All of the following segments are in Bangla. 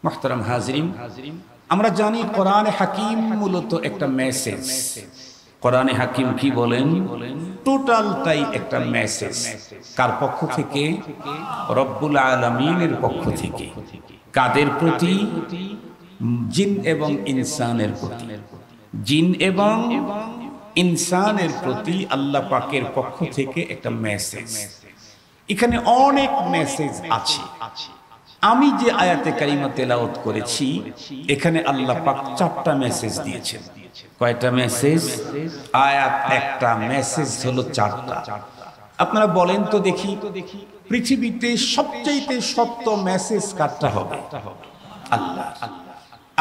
মুহতারাম হাজরিন, আমরা জানি কোরআনে হাকিম মূলত একটা মেসেজ। কোরআনে হাকিম কি বলেন? টোটালটাই একটা মেসেজ। কার পক্ষ থেকে? রব্বুল আলামিনের পক্ষ থেকে। কাদের প্রতি? জিন এবং ইনসানের প্রতি। জিন এবং ইনসানের প্রতি আল্লাহ পাকের পক্ষ থেকে একটা মেসেজ। এখানে অনেক মেসেজ আছে। আমি যে আয়াতে কারিমা তেলাওয়াত করেছি, এখানে আল্লাহ পাক 4টা মেসেজ দিয়েছেন। কয়টা মেসেজ? আয়াত একটা, মেসেজ হলো 4টা। আপনারা বলেন তো দেখি, পৃথিবীতে সবচেয়ে সত্য মেসেজ কারটা হবে? আল্লাহ।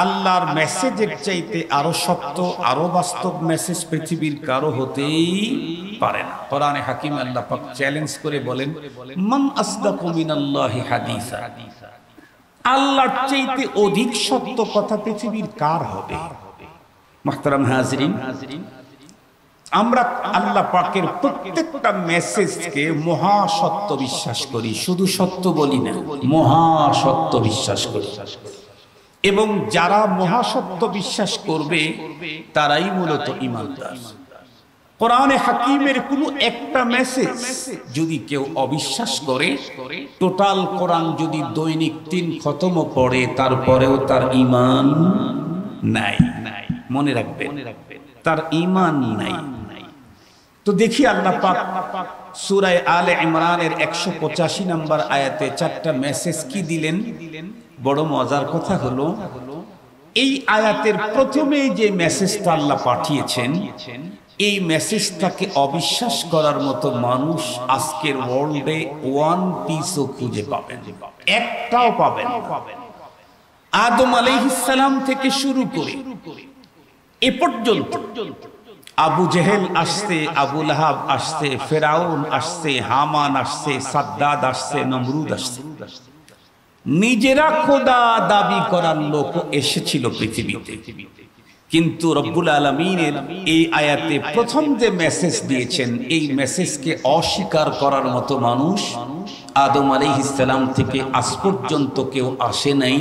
আল্লাহর মেসেজের চাইতে আরো সত্য, আরো বাস্তব মেসেজ পৃথিবীর কারো হতেই পারে না। কোরআনে হাকিম আল্লাহ পাক চ্যালেঞ্জ করে বলেন, মান আসদাকু মিনাল্লাহি হাদিসা। আল্লাহর চাইতে অধিক সত্য কথা পৃথিবীর কার হবে? মুহতারাম হাজরিন, আমরা আল্লাহ পাকের প্রত্যেকটা মেসেজকে মহা সত্য বিশ্বাস করি। শুধু সত্য বলি না, মহা সত্য বিশ্বাস করি। এবং যারা মহাসত্য বিশ্বাস করবে তারাই মূলত ঈমানদার। কোরআনে হাকিমের কোনো একটা মেসেজ যদি কেউ অবিশ্বাস করে, টোটাল কোরআন যদি দৈনিক 3 খতম পড়ে, তারপরেও তার ঈমান নাই। মনে রাখবেন, তার ঈমান নাই। তো দেখি আল্লাহ পাক সূরা আলে ইমরানের 185 নম্বর আয়াতে 4টা মেসেজ কি দিলেন। বড় মজার কথা হলো, এই আয়াতের প্রথমে যে মেসেজটা আল্লাহ পাঠিয়েছেন, এই মেসেজটাকে অবিশ্বাস করার মতো মানুষ আজকের ওয়ার্ল্ডে 1 পিসও খুঁজে পাবেন, একটাও পাবেন। আদম আলাইহিস সালাম থেকে শুরু করে এ পর্যন্ত আবু জেহেল আসছে, আবু লাহাব আসছে, ফেরাউন আসছে, হামান আসছে, সাদ্দাদ আসছে, নমরুদ আসছে। নিজেরা খোদা দাবি করার লোক এসেছিল পৃথিবীতে, কিন্তু রব্বুল আলামিনের এই আয়াতে প্রথম যে মেসেজ দিয়েছেন, এই মেসেজকে অস্বীকার করার মতো মানুষ আদম আলাইহিস সালাম থেকে আজ পর্যন্ত কেউ আসে নাই,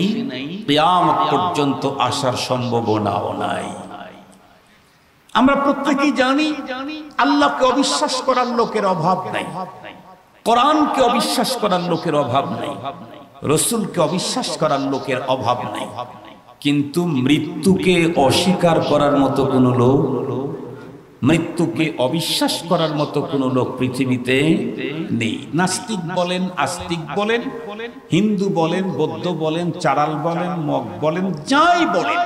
কিয়ামত পর্যন্ত আসার সম্ভাবনাও নাই। আমরা প্রত্যেকেই জানি আল্লাহকে অবিশ্বাস করার লোকের অভাব নাই, কোরআনকে অবিশ্বাস করার লোকের অভাব নাই, রাসূলকে অবিশ্বাস করার লোকের অভাব নাই। কিন্তু মৃত্যুকে অস্বীকার করার মতো কোনো লোক, মৃত্যুকে অবিশ্বাস করার মতো কোনো লোক পৃথিবীতে নেই। নাস্তিক বলেন, আস্তিক বলেন, হিন্দু বলেন, বৌদ্ধ বলেন, চারাল বলেন, মগ বলেন, যাই বলেন,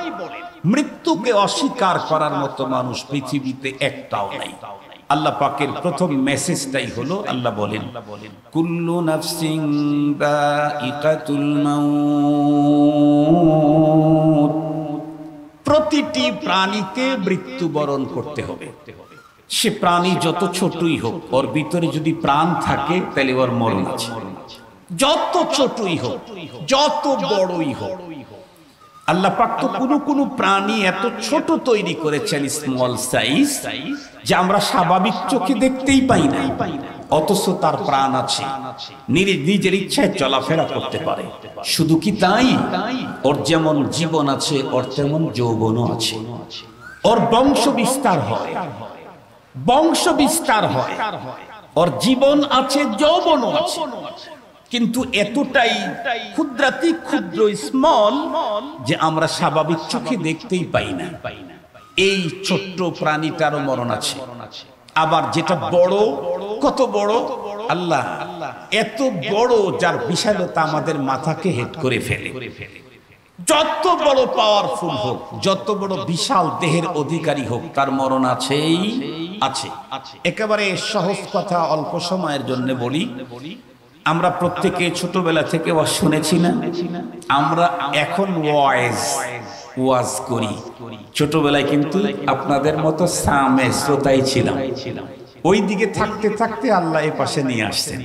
মৃত্যুকে অস্বীকার করার মতো মানুষ পৃথিবীতে একটাও নাই। আল্লাহ পাকের প্রথম মেসেজটাই হলো, আল্লাহ বলেন, কুল্লু নাফসিন যায়িকাতুল মাউত। প্রতিটি প্রাণীকে মৃত্যুবরণ করতে হবে। সে প্রাণী যত ছোটই হোক, ওর ভিতরে যদি প্রাণ থাকে তাহলে ওর মরণ আছে। যত ছোটই হোক, যত বড়ই হোক, আল্লাহ পাক তো কোনো প্রাণী এত ছোট তৈরি করেছেন, স্মল সাইজ, যে আমরা স্বাভাবিক চোখে দেখতেই পাই না, অথচ তার প্রাণ আছে, নিজের ইচ্ছায় চলাফেরা করতে পারে। শুধু কি তাই, ওর যেমন জীবন আছে, ওর তেমন যৌবনও আছে। ওর বংশ বিস্তার হয়, বংশ বিস্তার হয়, ওর জীবন আছে, যৌবনও আছে। কিন্তু এতটাই ক্ষুদ্রাতি ক্ষুদ্র, স্মল, যে আমরা স্বাভাবিক চোখে দেখতেই পাই না। এই ছোট্ট প্রাণীটারও মরণ আছে। আবার যেটা বড়, কত বড় আল্লাহ, এত বড় যার বিশালতা আমাদের মাথাকে হেড করে ফেলে। যত বড় পাওয়ারফুল হোক, যত বড় বিশাল দেহের অধিকারী হোক, তার মরণ আছেই আছে। একেবারে সহজ কথা অল্প সময়ের জন্য বলি, আমরা প্রত্যেকে ছোটবেলা থেকে শুনেছি না, আমরা এখন ওয়াজ করি। ছোটবেলায় কিন্তু আপনাদের মতো সামে শ্রোতাই ছিলাম, ওই দিকে থাকতে থাকতে আল্লাহ এ পাশে নিয়ে আসছেন।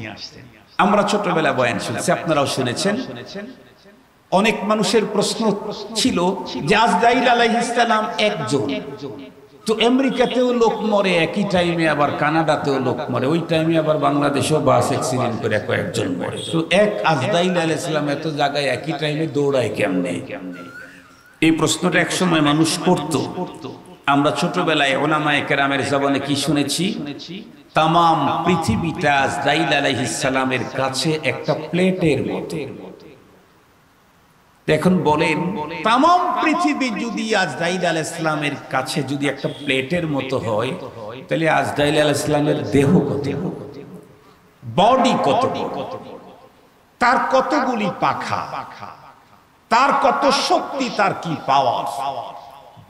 আমরা ছোটবেলা বয়ান শুনেছি, আপনারাও শুনেছেন। অনেক মানুষের প্রশ্ন ছিল যে আজরাইল আলাইহিস সালাম একজন, তো আমেরিকাতেও লোক মরে একই টাইমে, আবার কানাডাতেও লোক মরে, ওই টাইমে আবার বাংলাদেশেও বাস অ্যাক্সিডেন্ট করে কয়েকজন মরে। তো এক আজরাইল আলাইহিস সালাম এত জায়গায় একই টাইমে দৌড়ায় কেমনে? এই প্রশ্নটা একসময় মানুষ করত। আমরা ছোটবেলায় উলামায়ে কেরামের জবানে কি শুনেছি? তাম পৃথিবীটা আজরাইল আলাইহিস সালামের কাছে একটা প্লেটের মতো। এখন বলেন, তাম পৃথিবী যদি আজরাইল আলাইহিস সালামের কাছে যদি একটা প্লেটের মতো হয়, তাহলে আজরাইল আলাইহিস সালামের দেহ কত, বডি কত, তার কতগুলি পাখা, তার কত শক্তি, তার কি পাওয়ার।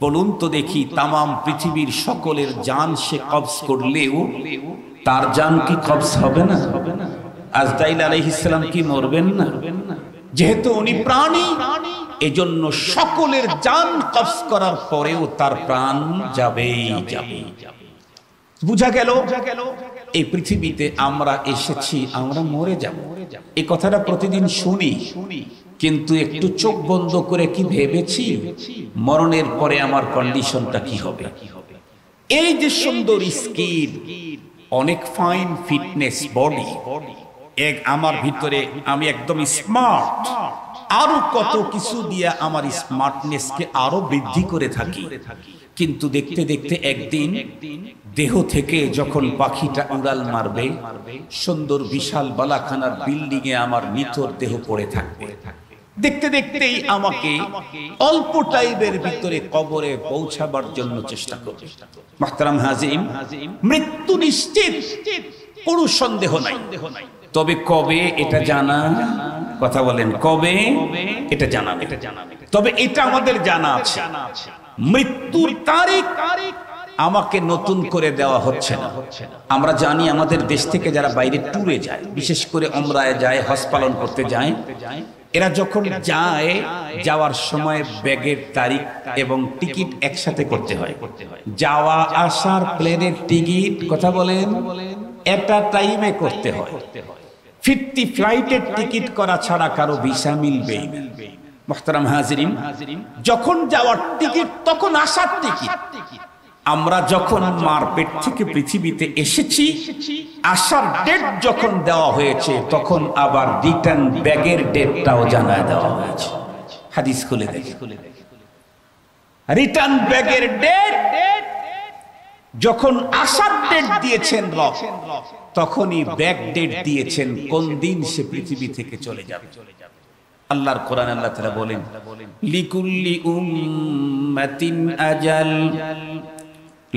বলুন তো দেখি, তাম পৃথিবীর সকলের জান সে কবজ করলেও তার জান কি কবজ হবে না? আজরাইল আলাইহিস সালাম কি মরবেন না? যেহেতু উনি প্রাণী, এজন্য সকলের জান কবজ করার পরেও তার প্রাণ যাবেই যাবে। বুঝা গেল, এই পৃথিবীতে আমরা এসেছি, আমরা মরে যাব। এই কথাটা প্রতিদিন শুনি, কিন্তু একটু চোখ বন্ধ করে কি ভেবেছি মরণের পরে আমার কন্ডিশনটা কি হবে? এই যে সুন্দর স্কিন, অনেক ফাইন ফিটনেস বডি, আমার ভিতরে আমি একদম স্মার্ট, আরো কত কিছু দিয়ে আমার স্মার্টনেসকে আরো বৃদ্ধি করে থাকি। কিন্তু দেখতে দেখতে একদিন দেহ থেকে যখন পাখিটা উড়াল মারবে, সুন্দর বিশাল বালাখানার বিল্ডিং এ আমার নিথর দেহ পড়ে থাকবে। দেখতে দেখতেই আমাকে অল্প টাইমের ভিতরে কবরে পৌঁছাবার জন্য চেষ্টা করবে। মুহতারাম হাজিরিন, মৃত্যু নিশ্চিত, কোনো সন্দেহ নাই। তবে কবে এটা জানা, কথা বলেন, কবে এটা জানা? তবে এটা আমাদের জানা আছে, মৃত্যুর তারিখ আমাকে নতুন করে দেওয়া হচ্ছে না। আমরা জানি আমাদের দেশ থেকে যারা বাইরে ট্যুরে যায়, বিশেষ করে উমরায় যায়, হজ পালন করতে যায়, এরা যখন যায়, যাওয়ার সময় ব্যাগের তারিখ এবং টিকিট একসাথে করতে হয়। যাওয়া আসার প্লেনের টিকিট, কথা বলেন, একটা টাইমে করতে হয়। ফিরতি ফ্লাইটের টিকিট করা ছাড়া কারো ভিসা মিলবে না। মুহতারাম হাজিরিন, যখন যাওয়ার টিকিট তখন আসার টিকিট। আমরা যখন মার পেট থেকে পৃথিবীতে এসেছি, আসার ডেট যখন দেওয়া হয়েছে, তখন আবার রিটার্ন ব্যাগের ডেটটাও জানায় দেওয়া হয়েছে। হাদিস খুলে দেখে, রিটার্ন ব্যাগের ডেট যখন আসার ডেট দিয়েছেন রব, তখনই ব্যাক ডেট দিয়েছেন কোন দিন সে পৃথিবী থেকে চলে যাবে। আল্লাহর কোরআন আল্লাহ তাআলা বলেন, লিকুল্লি উম্মাতিন আজাল,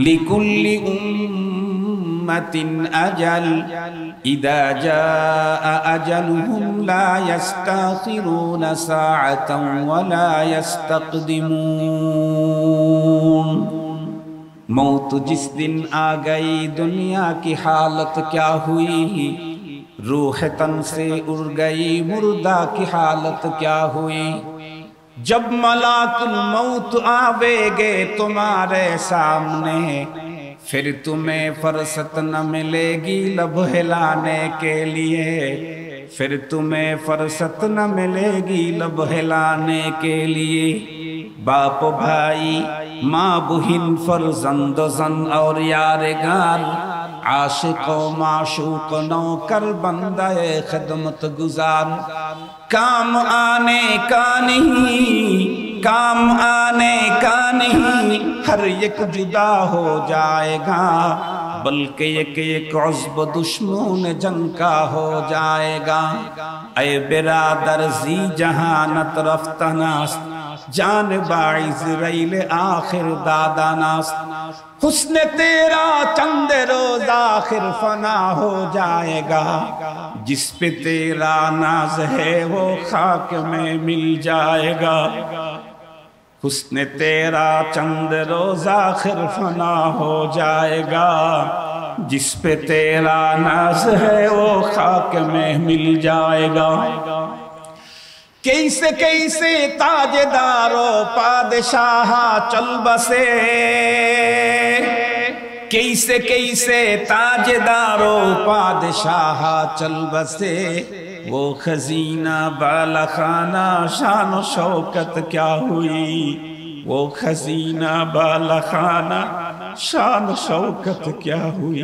লিকুল্লি উম্মাতিন আজাল, ইদা জাআ আজালুহুম লা ইস্তাখিরুনা সাআতান ওয়া লা ইস্তাকদিমুন। मौत जिस दिन आ गई दुनिया की हालत क्या हुई, रूह तन से उड़ गई मुर्दा की हालत क्या हुई। जब मलाकुल मौत आवेगे तुम्हारे सामने, फिर तुम्हें फुर्सत न मिलेगी लब हिलाने के लिए, फिर तुम्हें फुर्सत न मिलेगी लब हिलाने के लिए। बाप भाई, माँ बुहिन, फर्जंद जन और यारगार, आशिक माशूक नौकर बंदे खिदमत गुजार, काम आने का नहीं, काम आने का नहीं, हर एक जुदा हो जाएगा, बल्कि एक एक उज़्ब दुश्मन जंग का हो जाएगा। ऐ बिरादर जी जहानत रफ्तनास, जान बाइज़राइल आखिर दादानास, हुस्न तेरा चंद रोज आखिर फना हो जाएगा, जिस पे तेरा नाज है वो खाक में मिल जाएगा। हुस्न तेरा चंद रोज आखिर फना हो जाएगा, जिस पे तेरा नाज है वो खाक में मिल जाएगा। कैसे कैसे ताजदारो पादशाह चल बसे, कैसे कैसे ताजदारो पादशाह चल बसे, वो खजीना बालाखाना शान शौकत क्या हुई, वो खजीना बालाखाना शान शौकत क्या हुई,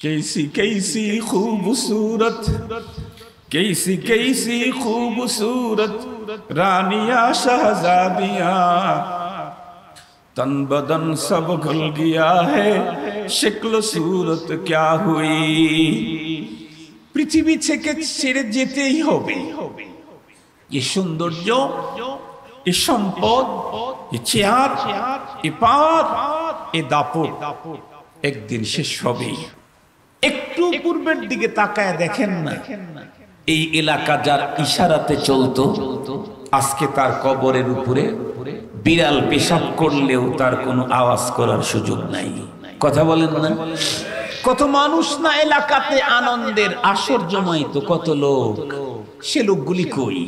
कैसी कैसी खूबसूरत, कैसी कैसी खूबसूरत रानिया शहजादियां, तन बदन सब गल गया है, शक्ल सूरत क्या हुई। পৃথিবী থেকে ছেড়ে যেতেই হবে। এই সৌন্দর্য, এই সম্পদ, এই চেয়ার, এই পাত, এই দাপট একদিন শেষ হবে। একটু পূর্বের দিকে তাকায় দেখেন না, এই এলাকা যার ইশারাতে চলতো আজকে তার কবরের উপরে বিড়াল পেশাব করলেও তার কোনো আওয়াজ করার সুযোগ নাই। কথা বলেন না? কত মানুষ না এলাকাতে আনন্দের আসর জমাইতো, কত লোক, সে লোকগুলি কই?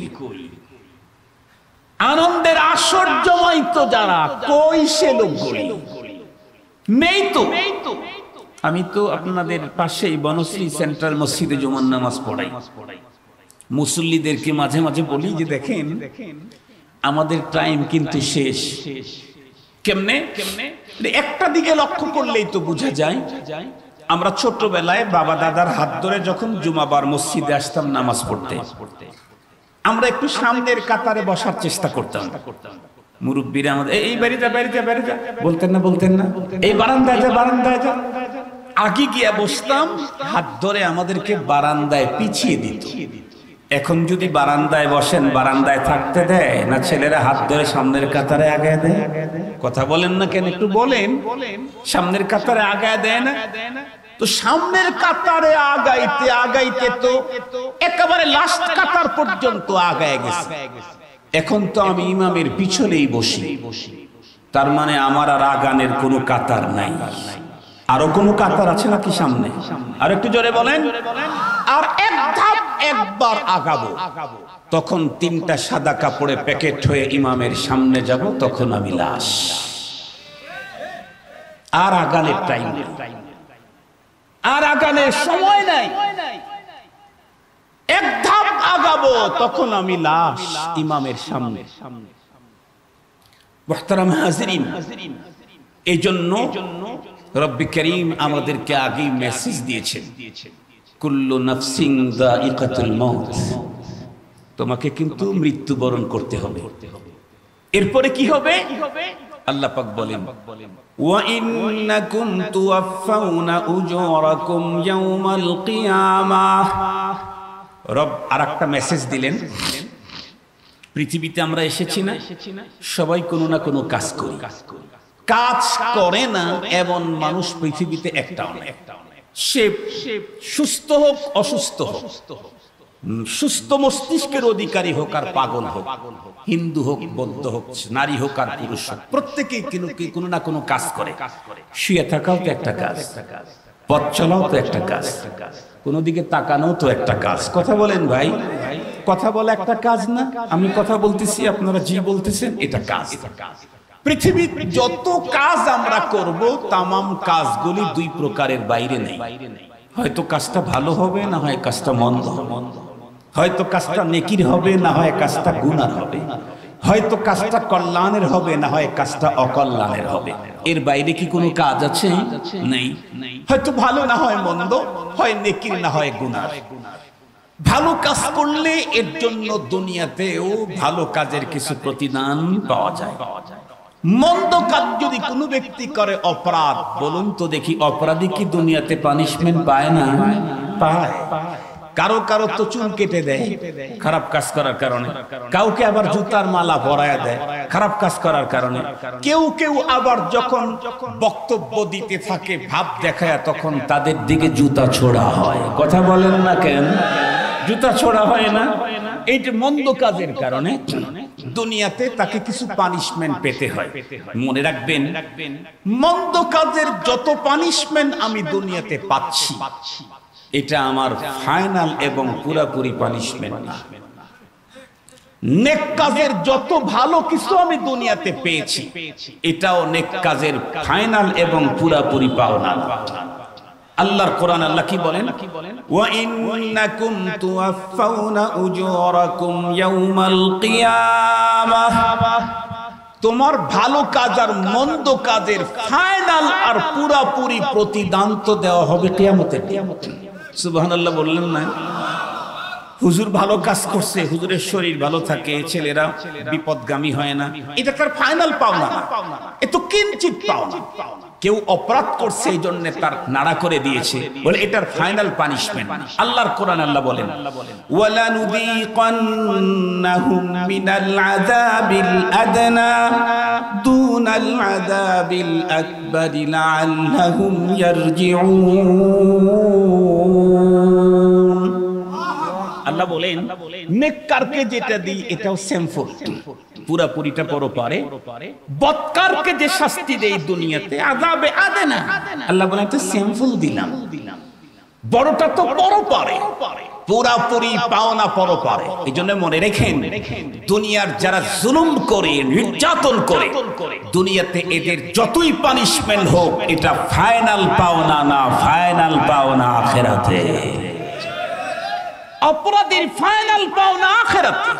আনন্দের আসর জমাইতো যারা, কই সে লোকগুলি? নেই তো। আমি তো আপনাদের পাশেই বনশ্রী সেন্ট্রাল মসজিদে জুমার নামাজ পড়াই। মুসল্লিদেরকে মাঝে মাঝে বলি যে দেখেন আমাদের টাইম কিন্তু শেষ। কেমনে? একটা দিকে লক্ষ্য করলেই তো বোঝা যায়। আমরা ছোটবেলায় বাবা দাদার হাত ধরে যখন জুমাবার মসজিদে আসতাম নামাজ পড়তে, আমরা একটু সামনের কাতারে বসার চেষ্টা করতাম। মুরব্বীরা আমাদের এই বাড়িতে বাড়িতে বাড়িতে বলতেন না, এই বারান্দায় যা, বারান্দায় যা। আগে গিয়া বসতাম, হাত ধরে আমাদেরকে বারান্দায় পিছিয়ে দিত। এখন যদি বারান্দায় বসেন, বারান্দায় থাকতে দেয় না, ছেলেরা হাত ধরে সামনের কাতারে আগায় দেয়? কথা বলেন না কেন? একটু বলেন। সামনের কাতারে আগায় দেয় না? তো সামনের কাতারে আগাইতে আগাইতে তো একেবারে লাস্ট কাতার পর্যন্ত আগায় গেছে। এখন তো আমি ইমামের পিছনেই বসি, তার মানে আমার আর আগানের কোনো কাতার নাই। আরো কোনো কাতার আছে নাকি সামনে? আর একটু জোরে বলেন। আর এক ধাপ একবার আগাবো, তখন তিনটা সাদা কাপড়ে প্যাকেট হয়ে ইমামের সামনে যাব, তখন আমি লাশ। আর আগানের টাইম, আর আগানের সময় নাই। এক ধাপ আগাবো, তখন আমি লাশ ইমামের সামনে। মুহতারাম হাজিরিন, এই জন্য রব্বি করিম আমাদেরকে আগেই মেসেজ দিয়েছেন, কুল্লু নাফসিন যায়িকাতুল মাউত, তোমাকে কিন্তু মৃত্যুবরণ করতে হবে। এরপরে কি হবে? আল্লাহ পাক বলেন, ওয়া ইন্নাকুম তুওয়াফাউনা উজুরাকুম ইয়াওমাল কিয়ামাহ। রব আরেকটা মেসেজ দিলেন, পৃথিবীতে আমরা এসেছি না, সবাই কোনো না কোনো কাজ করি। কাজ করে না এমন মানুষ পৃথিবীতে একটাও নেই। সে সুস্থ হোক অসুস্থ হোক, সুস্থ মস্তিষ্কের অধিকারী হোক আর পাগল হোক, হিন্দু হোক বৌদ্ধ হোক, নারী হোক আর পুরুষ হোক, প্রত্যেকেই কোনো না কোনো কাজ করে। শুয়ে থাকাও তো একটা কাজ, পথ চলাও তো একটা কাজ, কোনো দিকে তাকানো তো একটা কাজ। কথা বলেন ভাই, কথা বলা একটা কাজ না? আমি কথা বলতেছি, আপনারা জি বলতেছেন, এটা কাজ। পৃথিবীর যত কাজ আমরা করব, তামাম কাজগুলি দুই প্রকারের বাইরে নেই। হয়তো কাজটা ভালো হবে, না হয় কাজটা মন্দ হবে। হয়তো কাজটা নেকির হবে, না হয় কাজটা গুনার হবে। হয়তো কাজটা কল্যাণের হবে, না হয় কাজটা অকল্যাণের হবে। এর বাইরে কি কোনো কাজ আছে? নেই। হয়তো ভালো না হয় মন্দ, হয় নেকির না হয় গুনার। ভালো কাজ করলে এর জন্য দুনিয়াতেও ভালো কাজের কিছু প্রতিদান পাওয়া যায়। মন্দ কাজ যদি কোনো ব্যক্তি করে, অপরাধ, বলুন তো দেখি, অপরাধী কি দুনিয়াতে পানিশমেন্ট পায় না? পায়। কারো কারো তো চুল কেটে দেয় খারাপ কাজ করার কারণে, কাউকে আবার জুতার মালা পরায়া দেয় খারাপ কাজ করার কারণে। কেউ কেউ আবার যখন বক্তব্য দিতে থাকে, ভাব দেখায়, তখন তাদের দিকে জুতা ছোড়া হয়। কথা বলেন না কেন? জুতা ছোড়া হয় না? এইটা মন্দ কাজের কারণে দুনিয়াতে তাকে কিছু পানিশমেন্ট পেতে হয়। মনে রাখবেন, মন্দ কাজের যত পানিশমেন্ট আমি দুনিয়াতে পাচ্ছি, এটা আমার ফাইনাল এবং পুরাপুরি পানিশমেন্ট না। নেক কাজের যত ভালো কিছু আমি দুনিয়াতে পেয়েছি, এটাও নেক কাজের ফাইনাল এবং পুরাপুরি পাওনা। আল্লাহর কোরআন আল্লাহ কি বলেন? ওয়া ইন্নাকুম তুওয়াফাউনা উজুরাকুম ইয়াওমাল কিয়ামাহ, তোমার ভালো কাজ আর মন্দ কাজের ফাইনাল আর পুরাপুরি প্রতিদান তো দেওয়া হবে কিয়ামতে। সুবহানাল্লাহ বললেন না? হুজুর ভালো কাজ করছে, হুজুরের শরীর ভালো থাকে, ছেলেরা বিপদগামী হয় না, এটা তার ফাইনাল পাওনা না, এ তো কিঞ্চিত পাওনা। কেউ অপরাধ করছে এই জন্য তার নাড়া করে দিয়েছে বলে এটার ফাইনাল পানিশমেন্ট। আল্লাহর কোরআন আল্লাহ বলেন ওয়ালা নুযীকান্নাহুম মিনাল আযাবিল আদনা দুনাল আযাবিল আকবারি লাআল্লাহুম ইয়ারজিউন। আল্লাহ বলেন নেককারকে যেটা দিই এটাও সেমফুল, পুরাপুরিটা পরপারে। বদকারকে যে শাস্তি দেই দুনিয়াতে আযাবে আদনা, আল্লাহ বলেন এটা সেমফুল দিলাম, বড়টা তো পরপারে, পুরাপুরি পাওনা পরপারে। এই জন্য মনে রেখেন দুনিয়ার যারা জুলুম করে নির্যাতন করে দুনিয়াতে এদের যতই পানিশমেন্ট হোক এটা ফাইনাল পাওনা না, ফাইনাল পাওনা আখিরাতে। অপরাধীর ফাইনাল পাওনা আখিরাতে।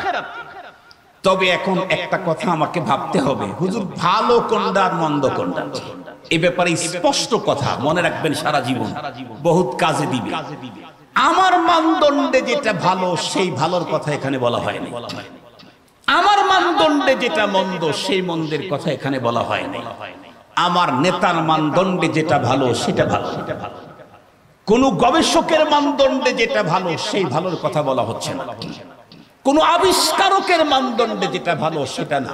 তবে এখন একটা কথা আমাকে ভাবতে হবে, হুজুর ভালো কোনটা আর মন্দ কোনটা, এই ব্যাপারে স্পষ্ট কথা মনে রাখবেন সারা জীবন, বহুত কাজে দিবে। আমার মানদণ্ডে যেটা ভালো সেই ভালোর কথা এখানে বলা হয়নি, আমার মানদণ্ডে যেটা মন্দ সেই মন্দের কথা এখানে বলা হয়নি, আমার নেতার মানদণ্ডে যেটা ভালো সেটা ভালো, কোন গবেষকের মানদণ্ডে যেটা ভালো সেই ভালোর কথা বলা হচ্ছে না, কোন আবিষ্কারকের মানদণ্ডে যেটা ভালো সেটা না,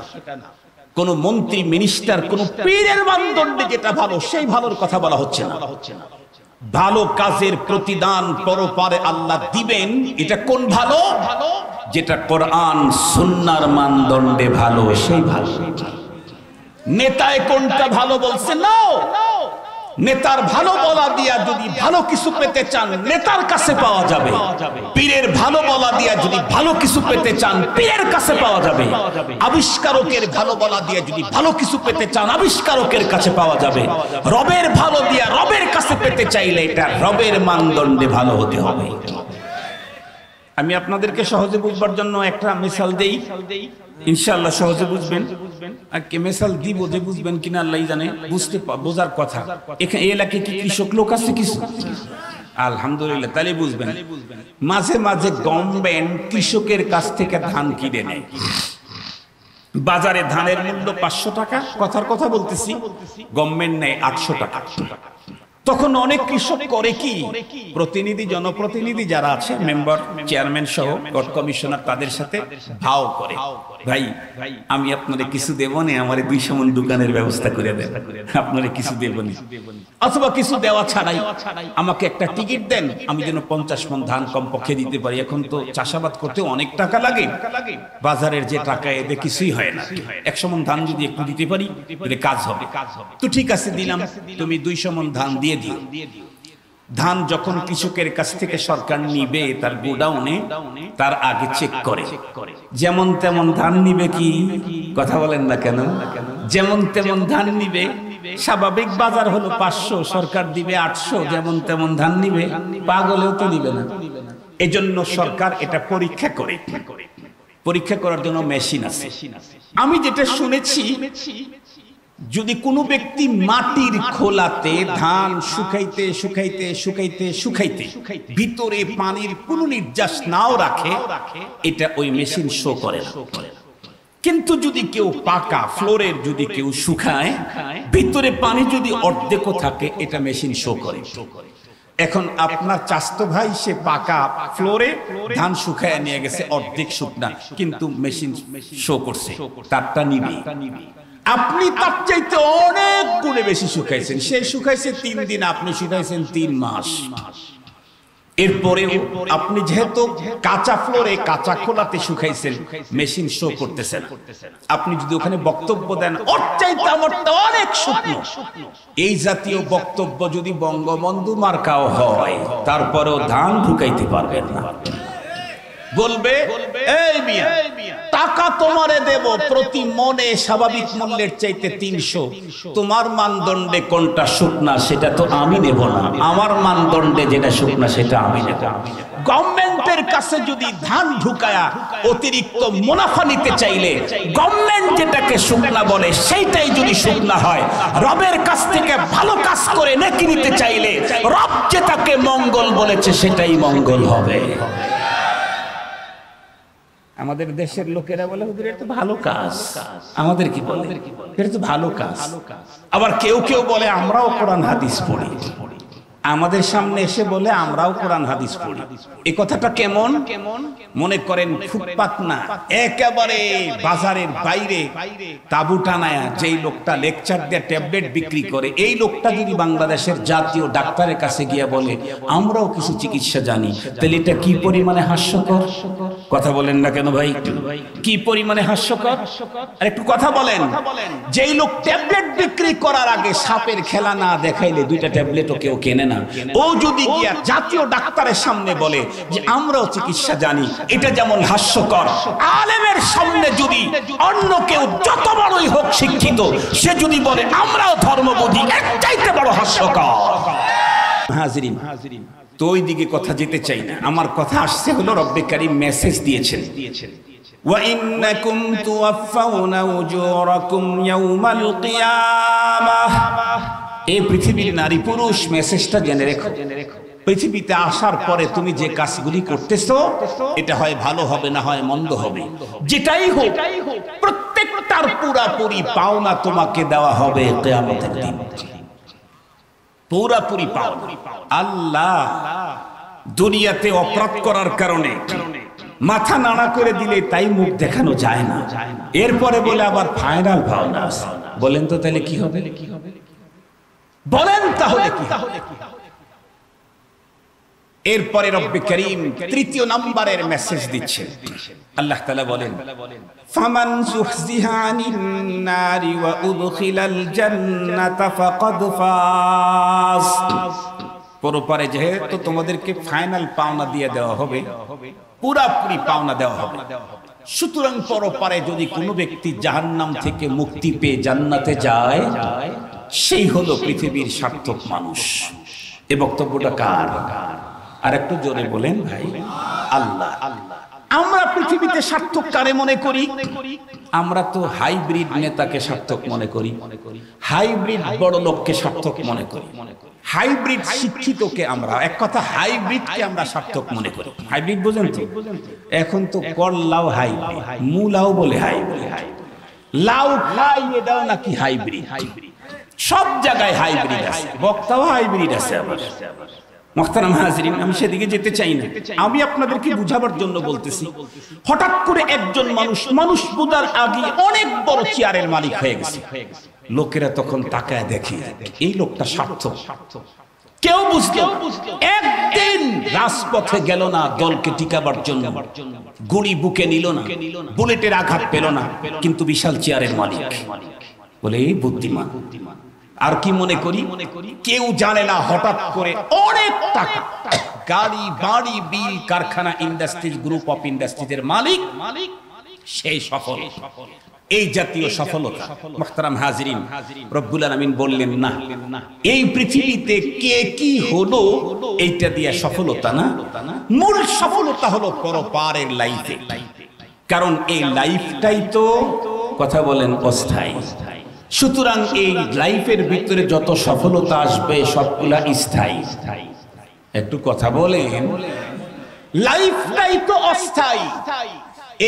কোন মন্ত্রী মিনিস্টার কোন পীরের মানদণ্ডে যেটা ভালো সেই ভালোর কথা বলা হচ্ছে না। ভালো কাজের প্রতিদান পরপারে আল্লাহ দিবেন। এটা কোন ভালো? যেটা কোরআন সুন্নাহর মানদণ্ডে ভালো সেই ভালো। নেতায় কোনটা ভালো বলছে না, নেতার ভালো বলা দিয়া যদি ভালো কিছু পেতে চান নেতার কাছে পাওয়া যাবে, পীরের ভালো বলা দিয়া যদি ভালো কিছু পেতে চান পীরের কাছে পাওয়া যাবে, আবিষ্কারকের ভালো বলা দিয়া যদি ভালো কিছু পেতে চান আবিষ্কারকের কাছে পাওয়া যাবে, রবের ভালো দিয়া রবের কাছে পেতে চাইলে এটা রবের মানদণ্ডে ভালো হতে হবে। আমি আপনাদেরকে সহজে বুঝবার জন্য একটা মিসাল দেই, ইনশাআল্লাহ সহজে বুঝবেন। আর কে মিসাল দিব যে বুঝবেন কিনা আল্লাহই জানে, বুঝতে বোঝার কথা। এখানে এই এলাকায় কি কৃষক লোক আছে কিছু? আলহামদুলিল্লাহ, তাহলে বুঝবেন। মাঝে মাঝে গভর্নমেন্ট কৃষকের কাছ থেকে ধান কিনে নেয়, বাজারে ধানের মূল্য 500 টাকা, কথার কথা বলতেছি, গভর্নমেন্ট নেয় 800 টাকা। তখন অনেক কৃষক করে কি, প্রতিনিধি জনপ্রতিনিধি যারা আছে মেম্বার চেয়ারম্যান সহ কোর্ট কমিশনার তাদের সাথে ভাও করে, ভাই আমি আপনারে কিছু দেব না, আমারে 200 মণ দোকানের ব্যবস্থা করে দেন, আপনারে কিছু দেব না, অথবা কিছু দেওয়া ছাড়াই আমাকে একটা টিকিট দেন, আমি যেন 50 মণ ধান কমপক্ষে দিতে পারি। এখন তো চাষাবাদ করতে অনেক টাকা লাগে, বাজারের যে টাকা এতে কিছুই হয় না, 100 মণ ধান যদি একটু দিতে পারি তাহলে কাজ হবে। তো ঠিক আছে দিলাম, তুমি 200 মণ ধান দিয়ে দিও। ধান যখন কৃষকের কাছ থেকে সরকার নিবে তার গোডাউনে, তার আগে চেক করে, যেমন তেমন ধান নিবে কি, কথা বলেন না কেন, যেমন তেমন ধান নিবে। স্বাভাবিক বাজার হলো 500, সরকার দিবে 800, যেমন তেমন ধান নিবে, পাগলেও তো নিবে না। এজন্য সরকার এটা পরীক্ষা করে, পরীক্ষা করার জন্য মেশিন আছে। আমি যেটা শুনেছি, যদি কোনো ব্যক্তি মাটির খোলাতে ধান শুকাইতে শুকাইতে শুকাইতে শুকাইতে ভিতরে পানির কোনো নির্যাস নাও রাখে, এটা ওই মেশিন শো করে না। কিন্তু যদি কেউ পাকা ফ্লোরের যদি কেউ শুকায়, ভিতরে পানি যদি অর্ধেকও থাকে, এটা মেশিন শো করে। এখন আপনার চাস্তো ভাই সে পাকা ফ্লোরে ধান শুকায় নিয়ে গেছে অর্ধেক শুকনা, কিন্তু মেশিন শো করছে তারটা নিবে। আপনি তার চাইতে অনেক গুণে বেশি শুকাইছেন, সে শুকাইছে 3 দিন, আপনি শুকাইছেন 3 মাস। এরপরে আপনি যেহেতু কাঁচা ফ্লোরে কাঁচা খোলাতে শুকাইছেন, মেশিন শো করতেছে না। আপনি যদি ওখানে বক্তব্য দেন ওর চাইতে আমারটা অনেক শুকনো, এই জাতীয় বক্তব্য যদি বঙ্গবন্ধু মার্কাও হয়, তারপরেও ধান ঢুকাইতে পারবেন না। বলবে এই মিয়া টাকা তোমারে দেব প্রতি মনে স্বাভাবিক মূল্যের চাইতে 300, তোমার মানদণ্ডে কোনটা শুকনা সেটা তো আমি নেব না, আমার মানদণ্ডে যেটা শুকনা সেটা আমি নেব। গভর্নমেন্টের কাছে যদি ধান ঢুকায়া অতিরিক্ত মুনাফা নিতে চাইলে গভর্নমেন্ট যেটাকে শুকনা বলে সেইটাই যদি শুকনা হয়, রবের কাছ থেকে ভালো কাজ করে নেকি নিতে চাইলে রব যেটাকে মঙ্গল বলেছে সেটাই মঙ্গল হবে। আমাদের দেশের লোকেরা বলে হুজুর এটা তো ভালো কাজ, আমাদের কি বলে এটা তো ভালো কাজ। আবার কেউ কেউ বলে আমরাও কোরআন হাদিস পড়ি, আমাদের সামনে এসে বলে আমরাও কোরআন হাদিস পড়ি। এই কথাটা কেমন? মনে করেন ফুটপাত না, একেবারে বাজারের বাইরে তাবু টানায়া যেই লোকটা লেকচার দিয়ে ট্যাবলেট বিক্রি করে, এই লোকটা যদি বাংলাদেশের জাতীয় ডাক্তারের কাছে গিয়ে বলে আমরাও কিছু চিকিৎসা জানি, তাহলে এটা কি পরিমাণে হাস্যকর? কথা বলেন না কেন ভাই? কি পরিমাণে হাস্যকর? আর একটু কথা বলেন, যেই লোক ট্যাবলেট বিক্রি করার আগে সাপের খেলা না দেখাইলে দুইটা ট্যাবলেটও কেউ কেনে না, ও যদি গিয়া জাতীয় ডাক্তারের সামনে বলে যে আমরাও চিকিৎসা জানি, এটা যেমন হাস্যকর, আলেমের সামনে যদি অন্য কেউ যত বড়ই হোক শিক্ষিত সে যদি বলে আমরাও ধর্ম বুঝি, এর চাইতে বড় হাস্যকর। হাজিরিন, তো ওই দিকে কথা যেতে চাই না, আমার কথা আসছে হলো রব্বে কারীম মেসেজ দিয়েছেন, ওয়া ইন্নাকুম তুওয়াফাউনা উজুরাকুম ইয়াউমাল কিয়ামাহ। এই পৃথিবীর নারী পুরুষ মেসেজটা জেনে রেখো, পৃথিবীতে আসার পরে তুমি যে কাজগুলি করতেছো এটা হয় ভালো হবে না হয় মন্দ হবে, যেটাই হোক প্রত্যেকটার পুরাপুরি পাওনা তোমাকে দেওয়া হবে কিয়ামতের দিন। পুরাপুরি পাওনা। আল্লাহ দুনিয়াতে অপরাধ করার কারণে মাথা নাড়া করে দিলে তাই মুখ দেখানো যায় না, এরপরে বলে আবার ফাইনাল পাওনা আছে। বলেন তো তাহলে কি হবে? বলেন তাহলে কি হবে? এরপরে রব্বে কারীম তৃতীয় নম্বরের মেসেজ দিচ্ছেন। আল্লাহ তাআলা বলেন ফামান যুহজিহা আনিন নারি ওয়া উদখিলাল জান্নাতা ফাকাদ ফাজ। পরপারে যেহেতু তোমাদেরকে ফাইনাল পাওনা দিয়ে দেওয়া হবে, পুরাপুরি পাওনা দেওয়া হবে, সুতরাং পরপারে যদি কোনো ব্যক্তি জাহান্নাম থেকে মুক্তি পেয়ে জান্নাতে যায় সেই হলো পৃথিবীর সার্থক মানুষ। এ বক্তব্যটা কার? আর একটু জোরে বলেন ভাই। আল্লাহ। আমরা পৃথিবীতে সার্থক কারে মনে করি? আমরা তো হাইব্রিড নেতাকে সার্থক মনে করি, হাইব্রিড বড় লোককে সার্থক মনে করি, হাইব্রিড শিক্ষিতকে আমরা, এক কথা হাইব্রিডকে আমরা সার্থক মনে করি। হাইব্রিড বুঝেন তো? এখন তো করলাও হাইব্রিড, মূলাও বলে হাইব্রিড, লাউ খাই এটাও নাকি হাইব্রিড, সব জায়গায় হাইব্রিড আছে, বক্তাও হাইব্রিড আছে। আবার মুহতারাম হাজিরিন, আমি সেদিকে যেতে চাই না, আমি আপনাদেরকে বুঝাবার জন্য বলতেছি। হঠাৎ করে একজন মানুষ বোঝার আগে অনেক বড় চেয়ারের মালিক হয়ে গেছে, লোকেরা তখন তাকায় দেখে এই লোকটা সার্থক। কেউ বুঝলো একদিন রাজপথে গেল না দলকে টিকাবার জন্য, গুলি বুকে নিল না, বুলেটের আঘাত পেল না, কিন্তু বিশাল চেয়ারের মালিক। বলে এই বুদ্ধিমান। আর কি মনে করি? কেউ জানে না হঠাৎ করে অনেক টাকা, গাড়ি বাড়ি বিল, কারখানা, ইন্ডাস্ট্রিজ, গ্রুপ অফ ইন্ডাস্ট্রিজের মালিক, সেই সফল। এই জাতীয় সফলতা মুহতারাম হাজিরিন, রব্বুল আলামিন বললেন না, এই পৃথিবীতে কে কি হলো এইটা দিয়ে সফলতা না, মূল সফলতা হলো পরপারের লাইফে। কারণ এই লাইফটাই তো, কথা বলেন, অস্থায়ী। সুতরাং এই লাইফের ভিতরে যত সফলতা আসবে সবগুলা স্থায়ী। একটু কথা বলেন, লাইফটাই তো অস্থায়ী।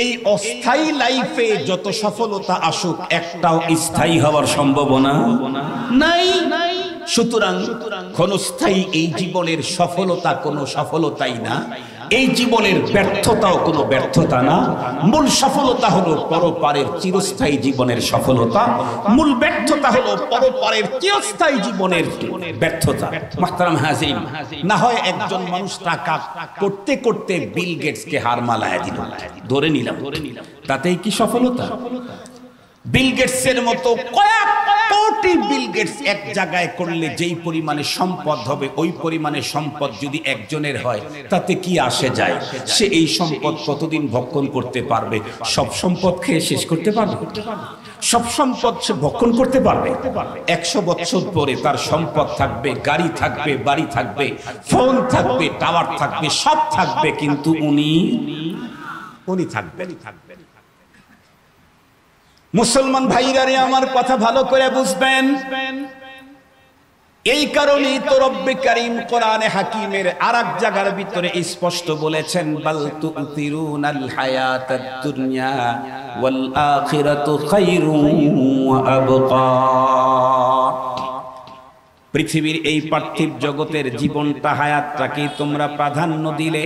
এই অস্থায়ী লাইফে যত সফলতা আসুক একটাও স্থায়ী হওয়ার সম্ভাবনা নাই। সুতরাং ক্ষণস্থায়ী এই জীবনের সফলতা কোনো সফলতাই না, এই জীবনের ব্যর্থতাও কোনো ব্যর্থতা না। মূল সফলতা হলো পরপারের চিরস্থায়ী জীবনের সফলতা, মূল ব্যর্থতা হলো পরপারের চিরস্থায়ী জীবনের ব্যর্থতা। মুহতারাম হাজিরিন, না হয় একজন মানুষ টাকা করতে করতে বিল গেটসকে হার মালায়া দিল, ধরে নিলাম, তাতেই কি সফলতা? বিল গেটসের মতো কয়েক কোটি বিল গেটস এক জায়গায় করলে যেই পরিমাণে সম্পদ হবে, ওই পরিমাণে সম্পদ যদি একজনের হয় তাতে কি আসে যায়? সে এই সম্পদ কতদিন ভক্ষণ করতে পারবে? সব সম্পদ খেয়ে শেষ করতে পারবে? সব সম্পদ সে ভক্ষণ করতে পারবে? 100 বছর পরে তার সম্পদ থাকবে, গাড়ি থাকবে, বাড়ি থাকবে, ফোন থাকবে, টাওয়ার থাকবে, সব থাকবে, কিন্তু উনি থাকবেন। মুসলমান ভাইরা রে, আমার কথা ভালো করে বুঝবেন। এই কারণেই তো রব্বে কারীম কোরআনে হাকিমের আরেক জায়গার ভিতরে স্পষ্ট বলেছেন, বাল তুতিরুনাল হায়াতাদ দুনিয়া ওয়াল আখিরাতু খায়রুন ওয়া আবকা। পৃথিবীর এই পার্থিব জগতের জীবনটা, হায়াতটাকে তোমরা প্রাধান্য দিলে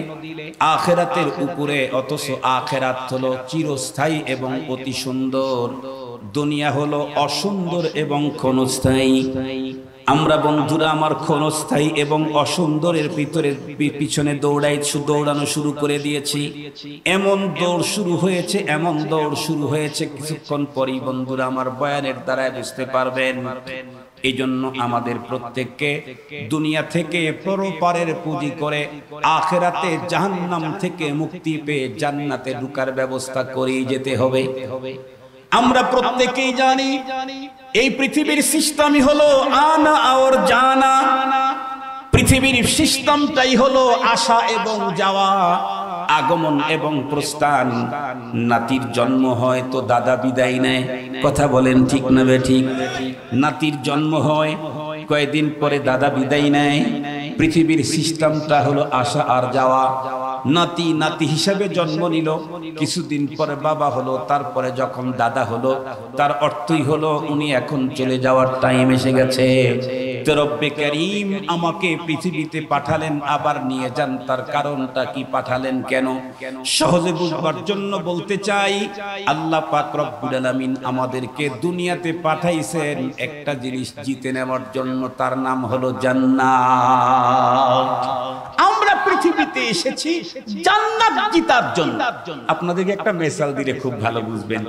আখিরাতের উপরে, অথচ আখিরাত হলো চিরস্থায়ী এবং অতি সুন্দর, দুনিয়া হলো অসুন্দর এবং ক্ষণস্থায়ী। আমরা বন্ধুরা আমার ক্ষণস্থায়ী এবং অসুন্দরের পিছনে দৌড়ানো শুরু করে দিয়েছি। এমন দৌড় শুরু হয়েছে কিছুক্ষণ পরেই বন্ধুরা আমার বয়ানের দ্বারা বুঝতে পারবেন। এই জন্য আমাদের প্রত্যেককে দুনিয়া থেকে পরপারের পুঁজি করে আখিরাতে জাহান্নাম থেকে মুক্তি পেয়ে জান্নাতে ঢোকার ব্যবস্থা করেই যেতে হবে। আমরা প্রত্যেকেই জানি এই পৃথিবীর সিস্টেমই হলো আনা আর জানা। পৃথিবীর সিস্টেমটাই হলো আসা এবং যাওয়া, আগমন এবং প্রস্থান। নাতির জন্ম হয় তো দাদা বিদায় নেয়, কথা বলেন ঠিক না বেঠিক? নাতির জন্ম হয়, কয়েকদিন পরে দাদা বিদায় নেয়। পৃথিবীর সিস্টেমটা হলো আসা আর যাওয়া। নাতি হিসাবে জন্ম নিল, কিছুদিন পরে বাবা হলো, তারপরে যখন দাদা হলো, তার অর্থই হলো উনি এখন চলে যাওয়ার টাইম এসে গেছে। তো রব্বে কারীম আমাকে পৃথিবীতে পাঠালেন, আবার নিয়ে যান। তার কারণটা কি, পাঠালেন কেন? সহজে বুঝবার জন্য বলতে চাই, আল্লাহ পাক রব্বুল আলামিন আমাদেরকে দুনিয়াতে পাঠাইছেন একটা জিনিস জিতে নেওয়ার জন্য, তার নাম হলো জান্নাত। আমরা পৃথিবীতে এসেছি জান্নাত জিতার জন্য। আপনাদেরকে একটা মিসাল দিলে খুব ভালো বুঝবেন।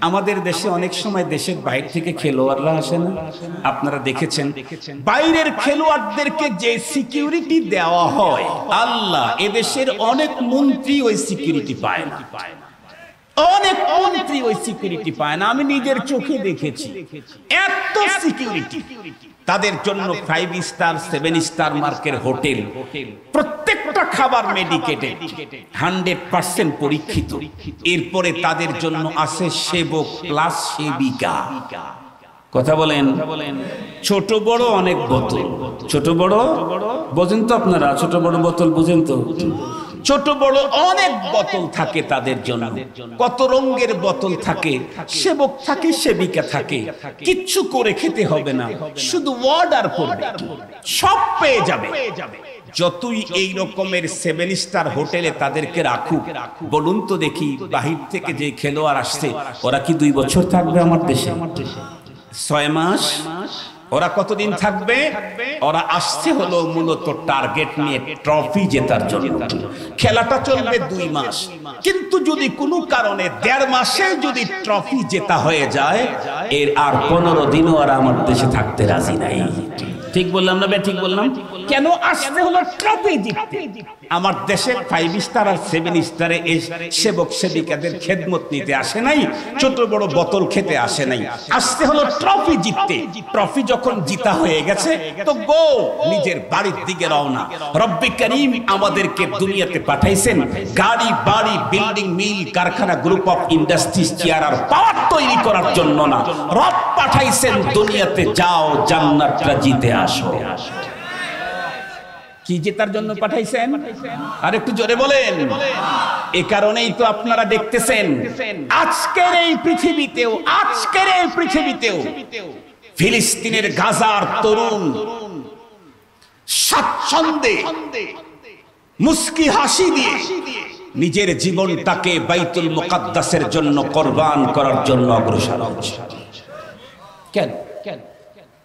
আমাদের দেশে অনেক সময় দেশের বাইরে থেকে খেলোয়াড়রা আসে না? আপনারা দেখেছেন বাইরের খেলোয়াড়দেরকে যে সিকিউরিটি দেওয়া হয়, আল্লাহ, এদেশের অনেক মন্ত্রী ওই সিকিউরিটি পায় না। অনেক মন্ত্রী ওই সিকিউরিটি পায় না। আমি নিজের চোখে দেখেছি এত সিকিউরিটি। তাদের জন্য 5 স্টার 7 স্টার মার্কের হোটেল, প্রত্যেকটা খাবার মেডিকেটেড, 100% পরীক্ষিত। এরপরে তাদের জন্য আছে সেবক প্লাস সেবিকা। কথা বলেন? ছোট বড় অনেক বোতল, ছোট বড় বোঝেন তো আপনারা? ছোট বড় বোতল বুঝেন তো? ছোট বড় অনেক বোতল থাকে তাদের জন্য। কত রঙের বোতল থাকে, সেবক থাকে, সেবিকা থাকে। কিচ্ছু করে খেতে হবে না, শুধু অর্ডার করবে, সব পেয়ে যাবে। যতই এই রকমের 7 স্টার হোটেলে তাদেরকে রাখুক, বলুন তো দেখি বাহির থেকে যে খেলোয়াড় আসছে ওরা কি 2 বছর থাকবে আমার দেশে? 6 মাস? ওরা কতদিন থাকবে? ওরা আসছে হলো মূলত টার্গেট নিয়ে ট্রফি জেতার জন্য। খেলাটা চলবে 2 মাস, কিন্তু যদি কোনো কারণে 1.5 মাসে যদি ট্রফি জেতা হয়ে যায়, এর আর 15 দিনও ওরা আমার দেশে থাকতে রাজি নাই। ঠিক বললাম না? ঠিক বললাম? কেন আসতে হলো? ট্রফি জিততে। আমার দেশে 5 স্টার আর 7 স্টারে এই সেবক সেবিকাদের খেদমত নিতে আসে নাই, ছোট বড় বোতল খেতে আসে নাই, আসতে হলো ট্রফি জিততে। ট্রফি যখন জিতা হয়ে গেছে তো গো নিজের বাড়ির দিকে রওনা। রব্বে কারীম আমাদেরকে দুনিয়াতে পাঠাইছেন গাড়ি বাড়ি বিল্ডিং মিল কারখানা গ্রুপ অফ ইন্ডাস্ট্রিজ চেয়ার আর পাওয়ার তৈরি করার জন্য না। রব পাঠাইছেন দুনিয়াতে যাও জান্নাতটা জিতে আসো। কি জেতার জন্য পাঠাইছেন? আর একটু জোরে বলেন। এই কারণেই তো আপনারা দেখতেছেন আজকের এই পৃথিবীতেও ফিলিস্তিনের গাজার তরুণ স্বাচ্ছন্দ্যে মুস্কি হাসি দিয়ে নিজের জীবনটাকে বাইতুল মুকাদ্দাসের জন্য কোরবান করার জন্য অগ্রসর হচ্ছে। কেন?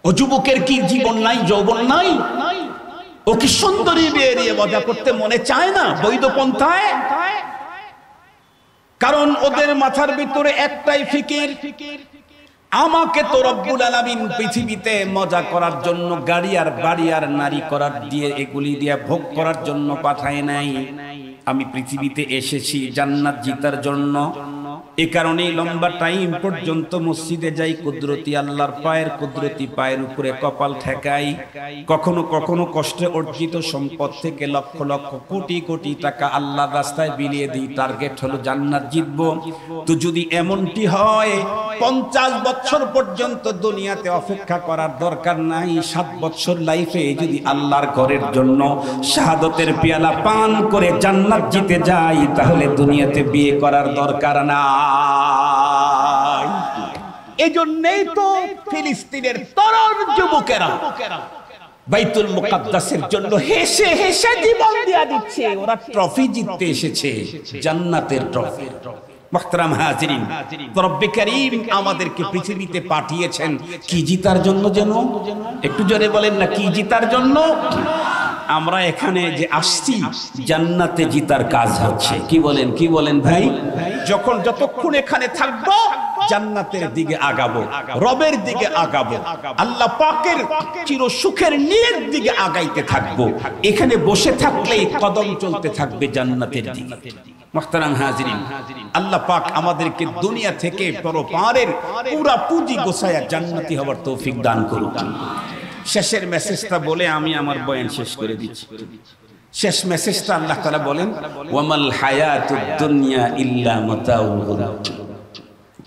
ও যুবকের কি জীবন নাই, যৌবন নাই? ও কি সুন্দরী বিয়ে নিয়ে মজা করতে মনে চায় না বৈধ পন্থায়? কারণ ওদের মাথার ভিতরে একটাই ফিকির, আমাকে তো রব্বুল আলামিন পৃথিবীতে মজা করার জন্য, গাড়ি আর বাড়ি আর নারী করার দিয়ে, এগুলি দিয়ে ভোগ করার জন্য পাঠায় নাই। আমি পৃথিবীতে এসেছি জান্নাত জিতার জন্য। এ কারণেই লম্বা টাইম পর্যন্ত মসজিদে যাই, কুদরতি আল্লাহর পায়ের, কুদরতি পায়ের উপরে কপাল ঠেকাই। কখনো কখনো কষ্টে অর্জিত সম্পদ থেকে লক্ষ লক্ষ কোটি কোটি টাকা আল্লাহর রাস্তায় বিলিয়ে দিই। টার্গেট হলো জান্নাত জিতবো। তো যদি এমনটি হয়, 50 বছর পর্যন্ত দুনিয়াতে অপেক্ষা করার দরকার নাই। 7 বছর লাইফে যদি আল্লাহর ঘরের জন্য শাহাদতের পেয়ালা পান করে জান্নাত জিতে যাই, তাহলে দুনিয়াতে বিয়ে করার দরকার না। এজন্যই তো ফিলিস্তিনের তরুণ যুবকেরা বাইতুল মুকাদ্দাসের জন্য হেসে হেসে জীবন দিয়ে দিচ্ছে। ওরা ট্রফি জিততে এসেছে, জান্নাতের ট্রফি। মুহতারাম হাজিরিন, রব্বে কারীম আমাদেরকে পৃথিবীতে পাঠিয়েছেন কি জিতার জন্য? যেন একটু জোরে বলেন না, কি জিতার জন্য? আমরা এখানে যে আসছি জান্নাতে জিতার কাজ হচ্ছে। কি বলেন, কি বলেন ভাই? যতক্ষণ এখানে থাকবো জান্নাতের দিকে আগাবো, রবের দিকে আগাবো, আল্লাহ পাকের চির সুখের নীড়ের দিকে আগাইতে থাকবো। এখানে বসে থাকলেই কদম চলতে থাকবে জান্নাতের দিকে। মুহতারাম হাজিরিন, আল্লাহ পাক আমাদেরকে দুনিয়া থেকে পরপারের পুরা পুঁজি গোছায়া জান্নাতি হওয়ার তৌফিক দান করুন। শেষের মেসেজটা বলে আমি আমার বয়ান শেষ করে দিচ্ছি। শেষ মেসেজটা আল্লাহ তাআলা বলেন, ওয়ামাল হায়াতুদ দুনিয়া ইল্লা মাতাউল গুরুর।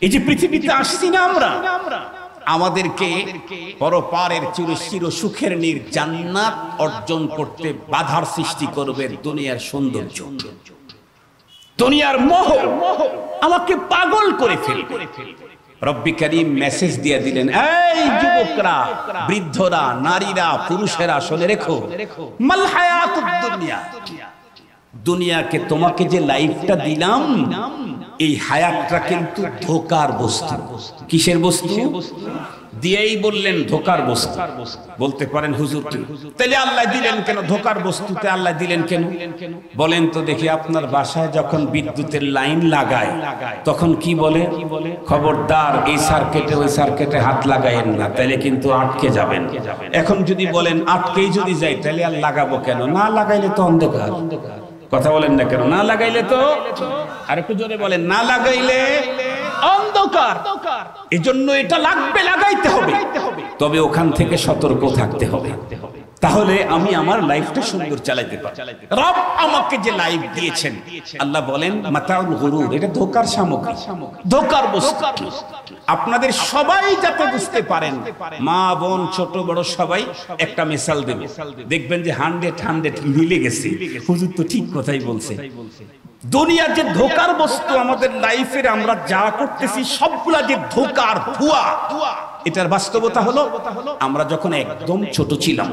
এই যে পৃথিবীতে আসছি না আমরা, আমাদেরকে পরপারের চির সুখের নীড় জান্নাত অর্জন করতে বাধার সৃষ্টি করবে দুনিয়ার সৌন্দর্য, দুনিয়ার মোহ আমাকে পাগল করে ফেলবে। রব্বি কারীম মেসেজ দিয়ে দিলেন, এই যুবকরা, বৃদ্ধরা, নারীরা, পুরুষেরা, শুনে রেখো, মাল হায়াতুদ দুনিয়া, দুনিয়াকে তোমাকে যে লাইফটা দিলাম, এই হায়াতটা কিন্তু ধোকার বস্তু। কিসের বস্তু? দিয়েই বললেন ধোকার বস্তু। বলতে পারেন হুজুর তাহলে আল্লাহ দিলেন কেন? ধোকার বস্তুতে আল্লাহ দিলেন কেন বলেন তো দেখি। আপনার বাসায় যখন বিদ্যুতের লাইন লাগায় তখন কি বলে? খবরদার এই সার্কিটে ওই সার্কিটে হাত লাগায়েন না, তাহলে কিন্তু আটকে যাবেন। এখন যদি বলেন আটকেই যদি যাই, তাহলে আর লাগাবো কেন? না লাগাইলে তো অন্ধকার। কথা বলেন না কেন? না লাগাইলে তো, আর একটু জোরে বলেন, না লাগাইলে অন্ধকার। এজন্য এটা লাগবে, লাগাইতে হবে। তবে ওখান থেকে সতর্ক থাকতে হবে, তাহলে আমি আমার লাইফটা সুন্দর চালাতে পারব। রব আমাকে যে লাইফ দিয়েছেন, আল্লাহ বলেন মাতাউল গুরুর, এটা ধোকার সামগ্রী, ধোকার বস্তু। আপনাদের সবাই যাতে বুঝতে পারেন, মা বোন ছোট বড় সবাই একটা মিসাল দেবে, দেখবেন যে 100 মিলে গেছে। হুজুর তো ঠিক কথাই বলছে। দুনিয়ার যে ধোকার বস্তু আমাদের লাইফের আমরা যা করতেছি সবগুলা যে ধোকার ধোঁয়া, এটার বাস্তবতা হলো আমরা যখন একদম ছোট ছিলাম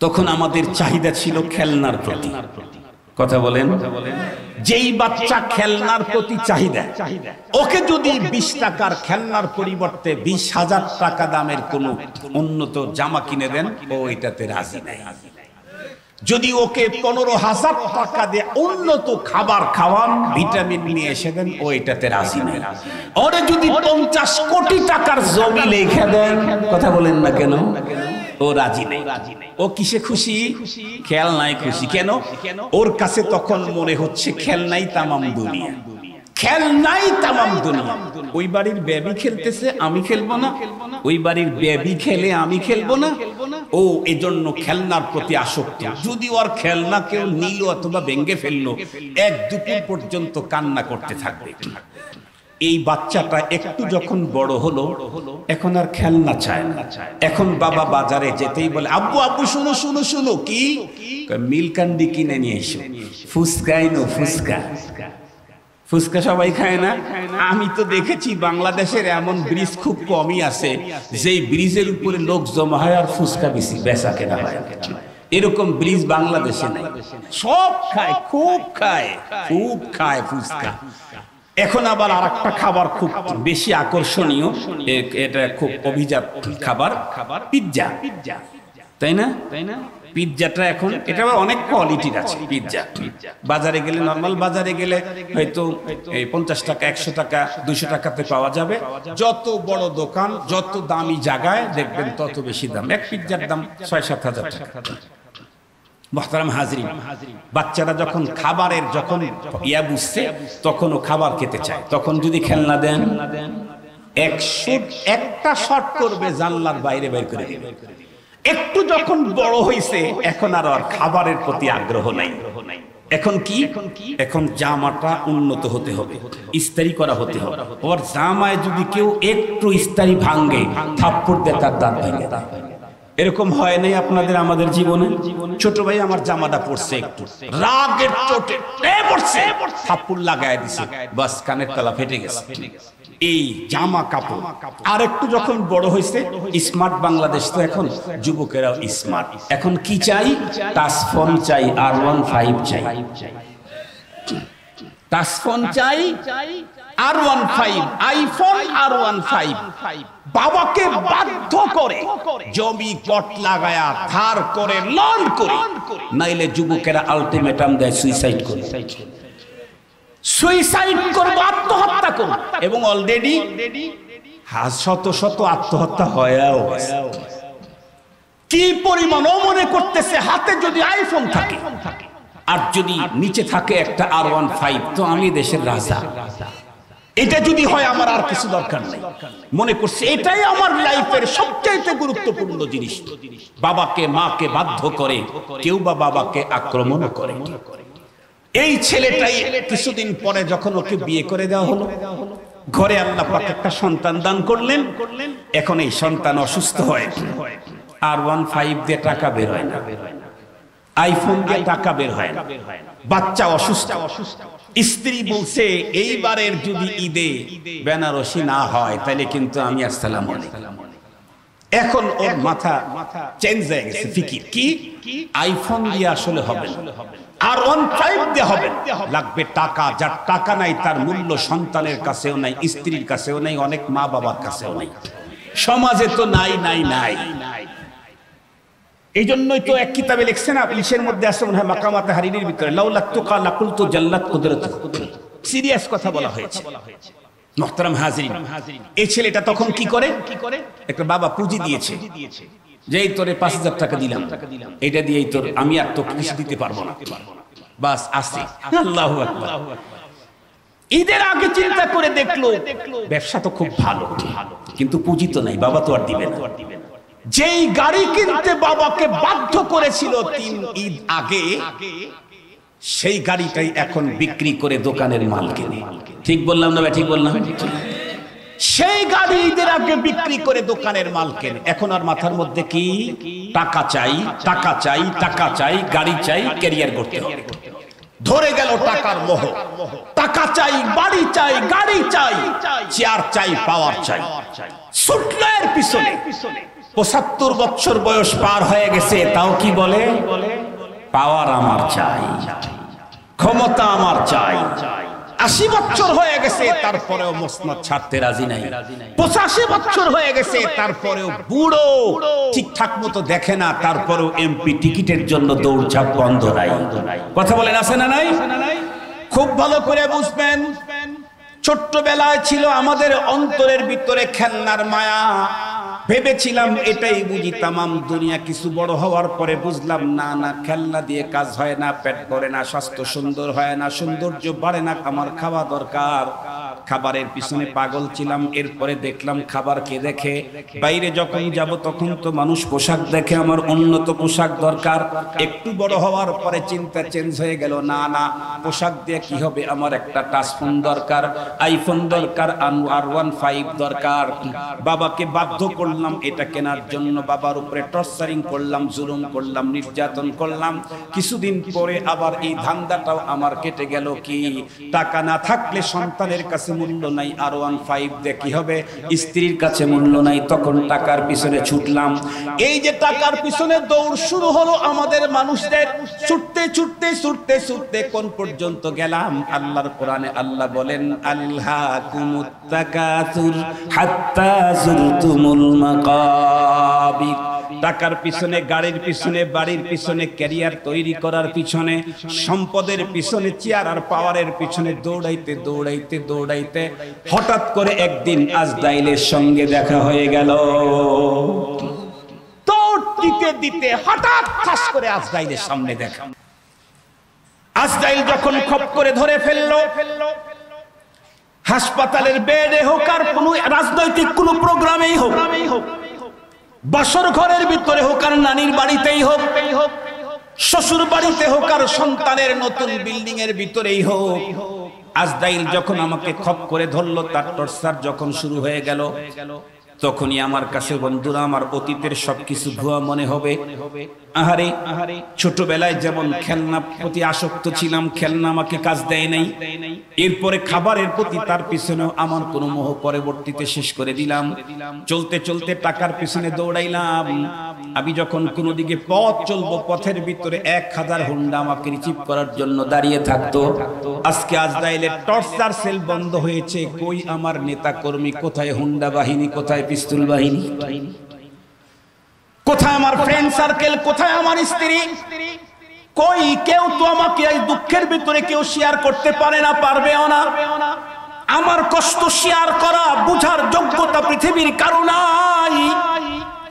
তখন আমাদের চাহিদা ছিল খেলনার প্রতি। কথা বলেন, যেই বাচ্চা খেলনার প্রতি চাহিদা, ওকে যদি 20 টাকার খেলনার পরিবর্তে 20,000 টাকা দামের কোন উন্নত জামা কিনে দেন, ও এটাতে রাজি নাই। যদি ওকে 15,000 টাকা দিয়ে উন্নত খাবার খাওয়ান, ভিটামিন নিয়ে এসে দেন, ও এটাতে রাজি নাই। ওরে যদি 50 কোটি টাকার জমি লিখে দেন, কথা বলেন না কেন, ও রাজি নেই। ও কিসে খুশি? খেলনায় খুশি। কেন? ওর কাছে তখন মনে হচ্ছে খেলনাই তামাম দুনিয়া, খেলনাই তামাম দুনিয়া। ওই বাড়ির বেবি খেলতেছে, আমি খেলবো না। ওই বাড়ির বেবি খেলে, আমি খেলবো না। ও এজন্য খেলনার প্রতি আসক্ত। যদি ওর খেলনা কেউ নিল অথবা ভেঙে ফেললো, 1-2 পর্যন্ত কান্না করতে থাকবে। এই বাচ্চাটা একটু যখন বড় হলো, এখন আর খেলনা চায় না। এখন বাবা বাজারে যেতেই বলে, আব্বু আব্বু শুনো শুনো শুনো। কি? মিল্কান্ডি কিনে নিয়ে এসো। ফুচকা এনো, ফুচকা। ফুচকা সবাই খায় না? আমি তো দেখেছি বাংলাদেশের এমন ব্রিজ খুব কমই আছে যেই ব্রিজের উপরে লোক জমা হয় আর ফুচকা বেশি বেচা কেনা হয়। এরকম ব্রিজ বাংলাদেশে নাই। সব খায়, খুব খায়, খুব খায় ফুচকা। এখন আবার আরেকটা খাবার খুব বেশি আকর্ষণীয়, এটা খুব অভিজাত খাবার, পিৎজা। তাই না? পিৎজাটা এখন এটা আবার অনেক কোয়ালিটির আছে পিৎজা। বাজারে গেলে নরমাল বাজারে গেলে হয়তো এই 50 টাকা 100 টাকা 200 টাকাতে পাওয়া যাবে। যত বড় দোকান যত দামি জায়গায় দেখবেন তত বেশি দাম। এক পিৎজার দাম 6-7 হাজার টাকা। মুহতারাম হাজরিন, বাচ্চারা যখন খাবারের যখন বুঝছে তখনও খাবার খেতে চায়, তখন যদি খেলনা দেন একটা শট করবে জানলার বাইরে বের করে দিবে। একটু যখন বড় হইছে এখন আর খাবারের প্রতি আগ্রহ নাই। এখন কি? এখন জামাটা উন্নত হতে হবে, ইস্তারি করা হতে হবে। ওর জামায় যদি কেউ একটু ইস্তারি ভাঙে থাপ্পড় দিয়ে তার দাঁত ভেঙে দেয়। এরকম হয় নাই আপনাদের আমাদের জীবনে? ছোট ভাই আমার জামাটা পড়ছে, একটু রাগের চোটে পড়ছে, থাপ্পড় লাগায় দিছে, বাস কানের তলা ফেটে গেছে। এই জামা কাপড় আর একটু যখন বড় হয়েছে, স্মার্ট বাংলাদেশ তো এখন যুবকেরাও স্মার্ট। এখন কি চাই? টাচ ফোন চাই, R15 চাই, টাচ ফোন চাই, R15 আইফোন R15। বাবাকে বাধ্য করে জমি পট লাগায়া ধার করে লোন করে, নাইলে যুবকেরা আলটিমেটাম দেয় সুইসাইড করে, সুইসাইড করব, আত্মহত্যা করব। এবং অলরেডি শত শত আত্মহত্যা হয়েও কি পরিমাণ মনে করতেছে হাতে যদি আইফোন থাকে আর যদি নিচে থাকে একটা R15 তো আমি দেশের রাজা। এটা যদি হয় আমার আর কিছু দরকার নাই। মনে করছে এটাই আমার লাইফের সবচেয়ে গুরুত্বপূর্ণ জিনিস। বাবাকে মাকে বাধ্য করে কেউ বা বাবাকে আক্রমণ করে। এই ছেলেটাই কিছুদিন পরে যখন ওকে বিয়ে করে দেওয়া হলো, ঘরে আল্লাহ পাক একটা সন্তান দান করলেন। এখন এই সন্তান অসুস্থ হয়, R15 দিয়ে টাকা বের হয় না, আইফোন দিয়ে টাকা বের হয় না, বাচ্চা অসুস্থ। স্ত্রী বলছে এইবারের যদি ঈদে বেনারসি না হয় তাহলে কিন্তু আমি আসসালামু আলাইকুম। এখন ওর মাথা চেঞ্জ হয়ে গেছে, ফিকির কি আইফোন দিয়ে আসলে হবে না, R15 দিয়ে হবে, লাগবে টাকা। যার টাকা নাই তার মূল্য সন্তানের কাছেও নাই, স্ত্রীর কাছেও নাই, অনেক মা বাবার কাছেও নাই, সমাজে তো নাই নাই নাই। এই জন্যই তো এক কিতাবে লিখছে না, ইলিশের মধ্যে আছে মনে হয় মাকামাতে হারিরির ভিতরে, লাউলা তুকা লাকুলতু জাল্লাত কুদরত। সিরিয়াস কথা বলা হয়েছে। মুহতারাম হাজিরিন, এই ছেলেটা তখন কি করে? একটা বাবা পুঁজি দিয়েছে যে এই তোরে 5000 টাকা দিলাম, এটা দিয়েই তোর আমি আর তোকে কিছু দিতে পারবো না, বাস আসি। আল্লাহু আকবার। ঈদের আগে চিন্তা করে দেখলো ব্যবসা তো খুব ভালো, কিন্তু পুঁজি তো নাই, বাবা তো আর দিবে না। যেই গাড়ি কিনতে বাবাকে বাধ্য করেছিল 3 ঈদ আগে, সেই গাড়িটাই এখন বিক্রি করে দোকানের মাল কিনে। ঠিক বললাম না? ঠিক বললাম? সেই গাড়ি ঈদের আগে বিক্রি করে দোকানের মাল কেনে। এখন আর মাথার মধ্যে কি? টাকা চাই, টাকা চাই, টাকা চাই, গাড়ি চাই, ক্যারিয়ার করতে হবে। ধরে গেল টাকার মোহ। টাকা চাই, বাড়ি চাই, গাড়ি চাই, চেয়ার চাই, পাওয়ার চাই। ছুটলো এর পিছনে। 75 বছর বয়স পার হয়ে গেছে, তাও কি বলে? পাওয়ার আমার চাই, ক্ষমতা আমার চাই। 80 বছর হয়ে গেছে, তারপরেও মসনদ ছাড়তে রাজি নাই। 85 বছর হয়ে গেছে, তারপরেও বুড়ো, ঠিকঠাক মতো দেখে না, তারপরেও এমপি টিকিটের জন্য দৌড়ঝাঁপ বন্ধ নাই। কথা বলেন, আছে না নাই? খুব ভালো করে বুঝবেন, ছোট্টবেলায় ছিল আমাদের অন্তরের ভিতরে খেলনার মায়া। ভেবেছিলাম এটাই বুঝি তামাম দুনিয়া। কিছু বড় হওয়ার পরে বুঝলাম না, না, খেলনা দিয়ে কাজ হয় না, পেট ভরে না, স্বাস্থ্য সুন্দর হয় না, সৌন্দর্য বাড়ে না, আমার খাওয়া দরকার। খাবারের পিছনে পাগল ছিলাম। এরপরে দেখলাম খাবার কে দেখে? বাইরে যখন যাব তখন তো মানুষ পোশাক দেখে, আমার উন্নত পোশাক দরকার। একটু বড় হওয়ার পরে চিন্তা চেঞ্জ হয়ে গেল, না না, পোশাক দিয়ে কি হবে, আমার একটা টাচ ফোন দরকার, আইফোন দরকার, R15 দরকার। বাবাকে বাধ্য করলাম এটা কেনার জন্য, বাবার উপরে টর্চারিং করলাম, জুলুম করলাম, নির্যাতন করলাম। কিছুদিন পরে আবার এই ধান্দাটাও আমার কেটে গেল। কি? টাকা না থাকলে সন্তানের কাছে মূল্য নাই, R15 দিয়ে কি হবে? স্ত্রীর কাছে মূল্য নাই, তখন টাকার পিছনে ছুটলাম। এই যে টাকার পিছনে দৌড় শুরু হলো আমাদের মানুষদের, ছুটতে ছুটতে ছুটতে ছুটতে কোন পর্যন্ত গেলাম? আল্লাহর কোরআনে আল্লাহ বলেন, আলহাকুমুত তাকাসুর হাত্তা যুরতুমুল মাকাবির। টাকার পিছনে, গাড়ির পিছনে, বাড়ির পিছনে, ক্যারিয়ার তৈরি করার পিছনে, সম্পদের পিছনে, চেয়ার আর পাওয়ারের পিছনে দৌড়াইতে দৌড়াইতে দৌড়াইতে হঠাৎ করে একদিন আজরাইলের সঙ্গে দেখা হয়ে গেল। দৌড় দিতে দিতে হঠাৎ ঠাস করে আজরাইলের সামনে দেখা। আজরাইল যখন খপ করে ধরে ফেললো, হাসপাতালের বেডে হোক আর কোন রাজনৈতিক কোন প্রোগ্রামেই হোক, বাসর ঘরের ভিতরে হোক আর নানির বাড়িতেই হোক, শ্বশুর বাড়িতে হোক আর সন্তানের নতুন বিল্ডিং এর ভিতরেই হোক, আজরাইল যখন আমাকে খপ করে ধরলো, তার টর্চার যখন শুরু হয়ে গেল, তখনই আমার কাছে বন্ধুরা আমার অতীতের সবকিছু ভুয়া মনে হবে। আহারে, ছোটবেলায় যেমন খেলনার প্রতি আসক্ত ছিলাম, খেলনা আমাকে কাজ দেয় নাই, এরপরে খাবারের প্রতি তার পিছনেও আমার কোনো মোহ পরবর্তীতে শেষ করে দিলাম। চলতে চলতে টাকার পিছনে দৌড়াইলাম। আমি যখন কোনো দিকে পথ চলবো, পথের ভিতরে 1000 হুন্ডা আমাকে রিসিভ করার জন্য দাঁড়িয়ে থাকতো। আজকে আজরাইলের টর্চার সেল বন্ধ হয়েছে। কই আমার নেতা কর্মী, কোথায় হুন্ডা বাহিনী, কোথায় পিস্তল বাহিনী, কোথায় আমার ফ্রেন্ড সার্কেল, কোথায় আমার স্ত্রী? কই কেউ তো আমাকে এই দুঃখের ভিতরে কেউ শেয়ার করতে পারে না, পারবেও না। আমার কষ্ট শেয়ার করা বুঝার যোগ্যতা পৃথিবীর কারো নাই।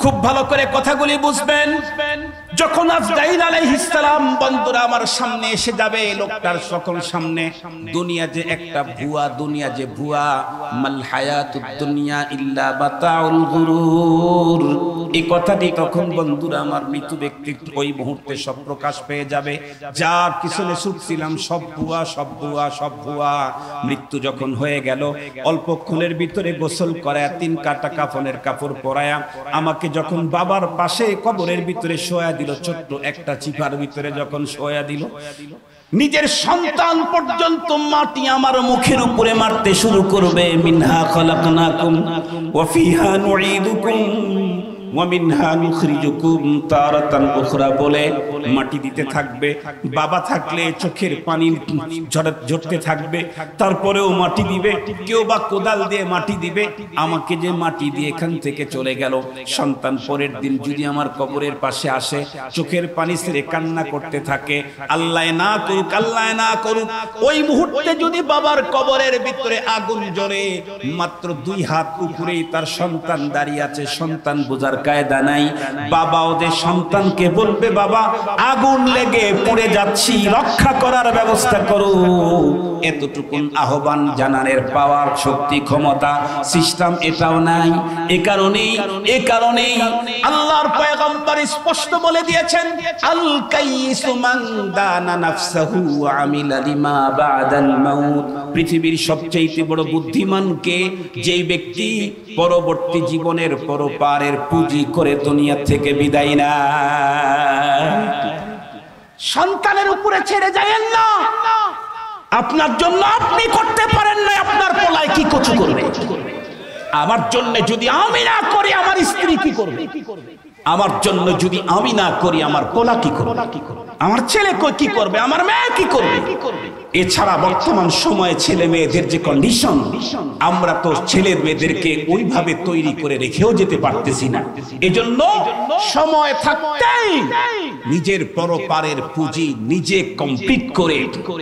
খুব ভালো করে কথাগুলি বুঝবেন। যখন আজরাইল আলাইহিস সালাম বন্ধুরা আমার সামনে এসে যাবে, লোকটার সকল সামনে দুনিয়া যে একটা ভুয়া, দুনিয়া যে ভুয়া, মাল হায়াতুদ দুনিয়া ইল্লা বাতাউল গুরুর, এই কথাটি তখন বন্ধুরা আমার মৃত্যু ব্যক্তিত্ব ওই মুহূর্তে সব প্রকাশ পেয়ে যাবে। যার পিছনে ছুটছিলাম সব ভুয়া, সব ভুয়া, সব ভুয়া। মৃত্যু যখন হয়ে গেল, অল্পক্ষণের ভিতরে গোসল করায়া 3 কাটা কাফনের কাপড় পরায়া আমাকে যখন বাবার পাশে কবরের ভিতরে শোয়া দিল, ছোট্ট একটা চিপার ভিতরে যখন শোয়া দিল, নিজের সন্তান পর্যন্ত মাটি আমার মুখের উপরে মারতে শুরু করবে। মিনহা খলাকনাকুম ওয়া ফিহা নুঈদুকুম ওয়া মিনহা নুখরিজুকুম তারাতান উখরা বলে মাটি দিতে থাকবে। বাবা থাকলে চোখের পানি ঝরতে থাকবে, তারপরেও মাটি দিবে। কেউ বা কোদাল দিয়ে মাটি দিবে। আমাকে যে মাটি দিয়ে এখান থেকে চলে গেল, সন্তান পরের দিন যদি আমার কবরের পাশে আসে, চোখের পানি ছেড়ে কান্না করতে থাকে, আল্লাহ না করুক, আল্লাহ না করুক। ওই মুহূর্তে যদি বাবার কবরের ভিতরে আগুন জ্বলে, মাত্র 2 হাত উপরেই তার সন্তান দাঁড়িয়ে আছে, সন্তান বোঝার কায়দা নাই। বাবা ওদের সন্তানকে বলবে, বাবা আগুন লেগে পুড়ে যাচ্ছি, রক্ষা করার ব্যবস্থা করো। এতটুকুন আহ্বান জানানোর পাওয়ার, শক্তি, ক্ষমতা, সিস্টেম এটাও নাই। এ কারণেই আল্লাহর পয়গম্বর স্পষ্ট বলে দিয়েছেন, আল কাইসু মান দানা নাফসাহু ওয়া আমিলা লিমা বাদাল মাউত। পৃথিবীর সবচেয়ে বড় বুদ্ধিমান কে? যেই ব্যক্তি পরবর্তী জীবনের পরপারের পুঁজি করে দুনিয়া থেকে বিদায় না। সন্তানের উপরে ছেড়ে যায়েন না। আপনার জন্য আপনি করতে পারেন না, আপনার পোলায় কি কচু করবে? আমার জন্য যদি আমি না করি, আমার স্ত্রী কি করবে? আমার জন্য যদি আমি না করি, আমার পোলা কি করবে? আমার ছেলে কি করবে? আমার মেয়ে কি করবে? এছাড়া বর্তমান সময়ে ছেলে মেয়েদের যে কন্ডিশন, আমরা তো ছেলে মেয়েদেরকে ওইভাবে তৈরি করে রেখেও যেতে পারতেছি না। এজন্য সময় থাকতেই নিজের পরপারের পুঁজি নিজে কমপ্লিট করে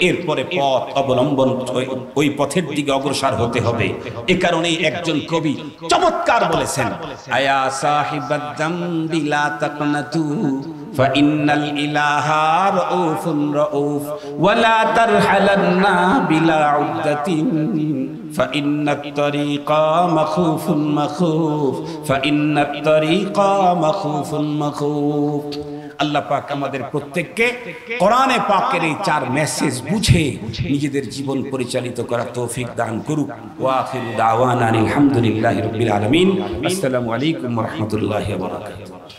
এরপরে পথ অবলম্বন, ওই পথের দিকে অগ্রসর হতে হবে। এ কারণেই একজন কবি চমৎকার বলেছেন, আয়া সাহিবাদ যামবি লা তাকনাতু ফাইন্নাল ইলাহা রাউফুন রাউফ ওয়ালা তারহালান্না বিলা উদ্দাতিন ফাইন্নাত তারিকা মাখুফুন মাখুফ ফাইন্নাত তারিকা মাখুফুন মাখুফ। আল্লাহ পাক আমাদের প্রত্যেককে কোরআনে পাকের এই 4 মেসেজ বুঝে নিজেদের জীবন পরিচালিত করার তৌফিক দান করুক। ওয়া আখিরু দাওয়ানা আলহামদুলিল্লাহি রাব্বিল আলামিন। আসসালামু আলাইকুম ওয়া রাহমাতুল্লাহি ওয়া বারাকাতুহু।